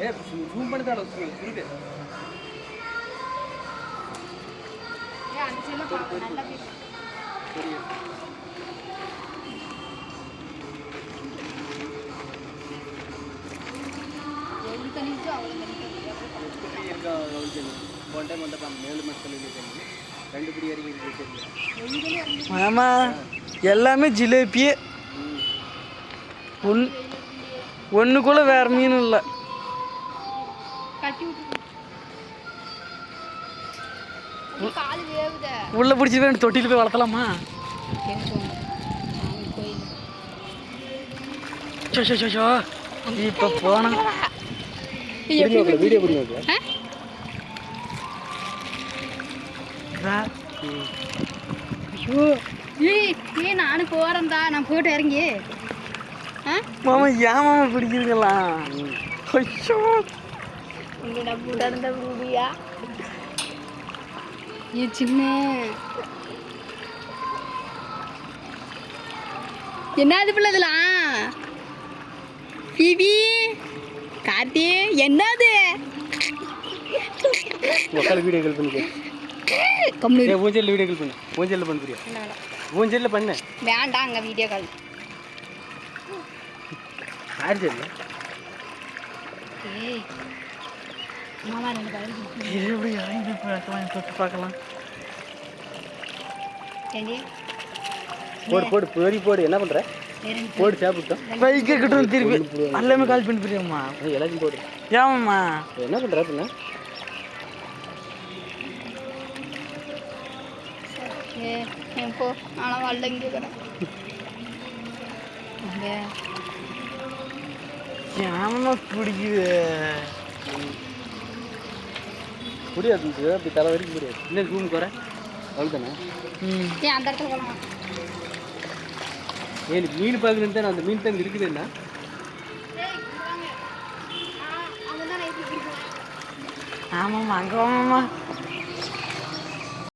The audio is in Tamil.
ஜூம் பண்ணி தான் இருக்கு. ஆமா எல்லாமே ஜிலேபியே. ஒன்றுக்குள்ள வேற மீன் இல்லை. உள்ள பிடிச்சி போய் தொட்டியில் போய் வளர்த்தலாமா? இப்போ போனா வீடியோ பிடிக்கும். நானும் போறேன்டா, நான் போயிட்டு இறங்கி. மாமா ஏன் மாமா பிடிக்கிறீங்களா? சின்ன என்னது பிள்ளை இதெல்லாம்? பிபி கார்த்தி என்னது? வீடியோ கால் பண்ணிக்க. ஊஞ்சல் வீடியோ கால் பண்ணு. ஊஞ்சல்ல பண்ண புரியா? ஊஞ்சல்ல பண்ணு. வேண்டாம் அங்க வீடியோ கால். ஆர்ஜல்ல. ஏய் மாமா ரெண்டு கால். எப்படி இறங்கி பார்க்கலாம், தொட்டு பார்க்கலாம். ஏண்டி போடு போடு போடு. என்ன பண்ற? போடு சாப்பிட்டோம். பைக்கை கிட்ட திருப்பி எல்லாமே கால் பண்ணி புரியாமா? எல்லாத்தையும் போடு. ஏமாம்மா என்ன பண்ற பின்ன? போ. ஆனால் வரல இங்கே ஏமா பிடிக்குது. புரியாது அப்படி தலை வரைக்கும் புரியாது. இன்னும் ரூமுக்கு வரேன் அவ்வளோதானே. ஏன் அந்த இடத்துல போகலாமா? ஏன் மீன் பார்க்குறேன்னு தான் அந்த மீன் தான் இருக்குது. என்ன ஆமாம்மா அங்கே வாமாம்மா.